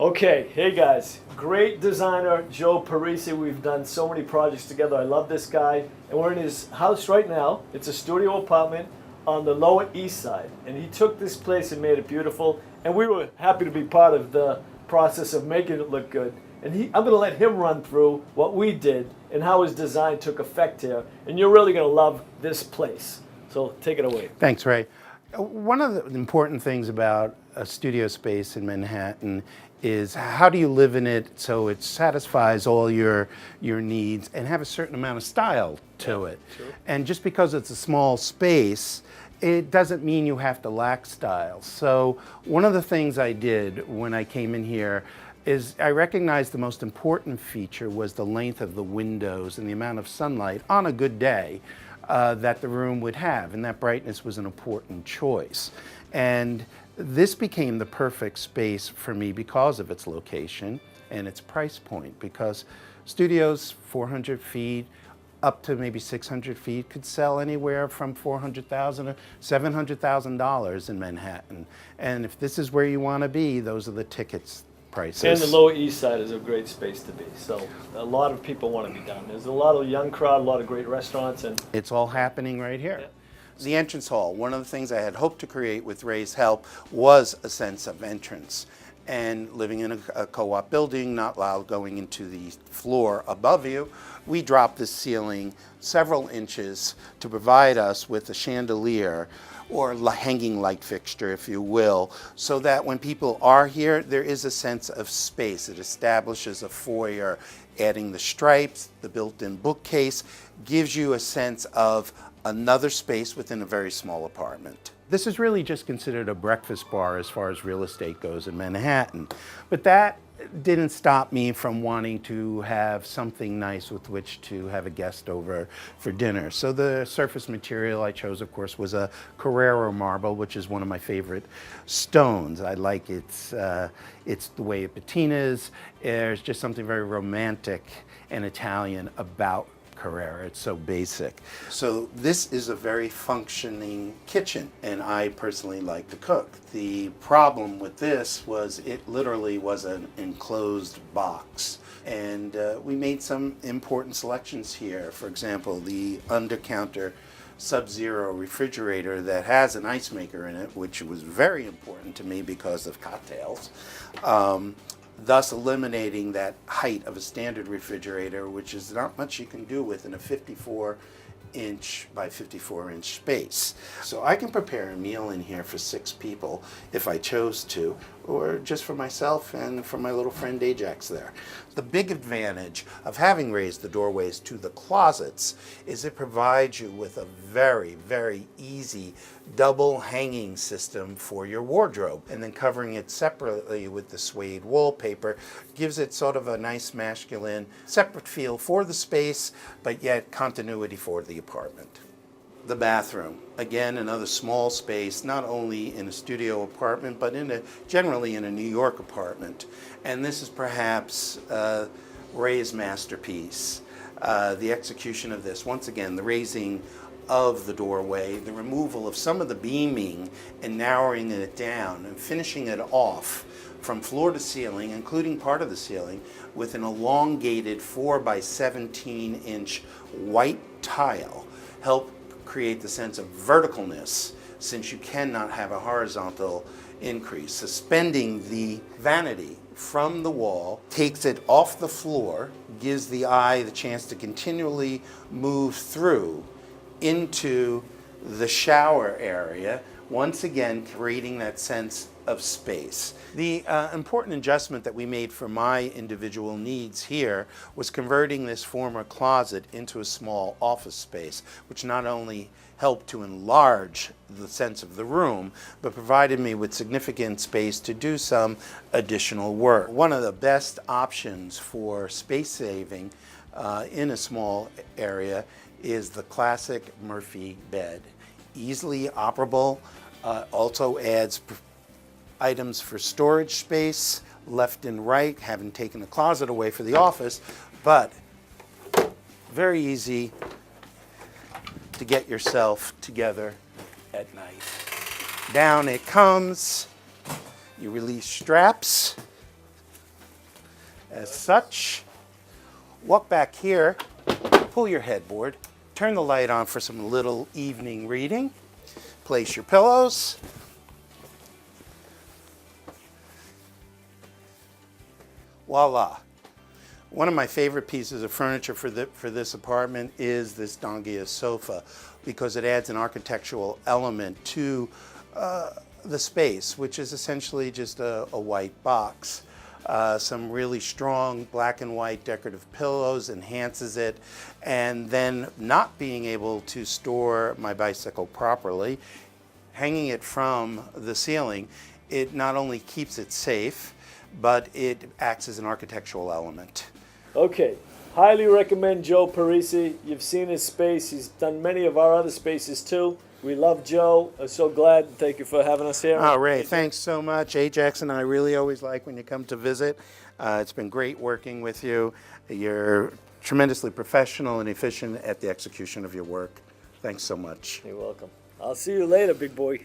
Okay, hey guys, great designer Joe Parisi. We've done so many projects together. I love this guy. And we're in his house right now. It's a studio apartment on the Lower East Side. And he took this place and made it beautiful. And we were happy to be part of the process of making it look good. And I'm going to let him run through what we did and how his design took effect here. And you're really going to love this place. So take it away. Thanks, Ray. One of the important things about a studio space in Manhattan is how do you live in it so it satisfies all your needs and have a certain amount of style to it. Sure. And just because it's a small space, it doesn't mean you have to lack style. So one of the things I did when I came in here is I recognized the most important feature was the length of the windows and the amount of sunlight on a good day that the room would have, and that brightness was an important choice. And this became the perfect space for me because of its location and its price point, because studios 400 feet up to maybe 600 feet could sell anywhere from $400,000 to $700,000 in Manhattan. And if this is where you want to be, those are the tickets prices. And the Lower East Side is a great space to be. So a lot of people want to be down. There's a lot of young crowd, a lot of great restaurants, and it's all happening right here. Yeah. The entrance hall, one of the things I had hoped to create with Ray's help was a sense of entrance. And living in a co-op building, not allowed going into the floor above you, we dropped the ceiling several inches to provide us with a chandelier or hanging light fixture, if you will, so that when people are here, there is a sense of space. It establishes a foyer. Adding the stripes, the built-in bookcase, gives you a sense of another space within a very small apartment. This is really just considered a breakfast bar as far as real estate goes in Manhattan. But that didn't stop me from wanting to have something nice with which to have a guest over for dinner. So the surface material I chose, of course, was a Carrara marble, which is one of my favorite stones. I like it's the way it patinas. There's just something very romantic and Italian about Carrara. It's so basic. So this is a very functioning kitchen, and I personally like to cook. The problem with this was it literally was an enclosed box. And we made some important selections here. For example, the under-counter Sub-Zero refrigerator that has an ice maker in it, which was very important to me because of cocktails. Thus eliminating that height of a standard refrigerator, which is not much you can do within a 54-inch by 54-inch space. So I can prepare a meal in here for 6 people if I chose to, or just for myself and for my little friend Ajax there. The big advantage of having raised the doorways to the closets is it provides you with a very, very easy double hanging system for your wardrobe, and then covering it separately with the suede wallpaper gives it sort of a nice masculine separate feel for the space, but yet continuity for the apartment. The bathroom, again, another small space, not only in a studio apartment, but generally in a New York apartment. And this is perhaps Ray's masterpiece. The execution of this, once again, the raising of the doorway, the removal of some of the beaming and narrowing it down and finishing it off from floor to ceiling, including part of the ceiling, with an elongated 4 by 17-inch white tile, help create the sense of verticalness, since you cannot have a horizontal increase. Suspending the vanity from the wall takes it off the floor, gives the eye the chance to continually move through into the shower area, once again creating that sense of space. The important adjustment that we made for my individual needs here was converting this former closet into a small office space, which not only helped to enlarge the sense of the room, but provided me with significant space to do some additional work. One of the best options for space saving in a small area is the classic Murphy bed. Easily operable, also adds items for storage space, left and right, having taken the closet away for the office, but very easy to get yourself together at night. Down it comes, you release straps, as such. Walk back here, pull your headboard, turn the light on for some little evening reading. Place your pillows. Voila. One of my favorite pieces of furniture for this apartment is this Dongia sofa because it adds an architectural element to the space, which is essentially just a white box. Some really strong black and white decorative pillows enhances it, and then not being able to store my bicycle properly, hanging it from the ceiling, it not only keeps it safe, but it acts as an architectural element. Okay, highly recommend Joe Parisi. You've seen his space. He's done many of our other spaces too. We love Joe. I'm so glad. Thank you for having us here. Oh, Ray, thanks so much. Ajax and I really always like when you come to visit. It's been great working with you. You're tremendously professional and efficient at the execution of your work. Thanks so much. You're welcome. I'll see you later, big boy.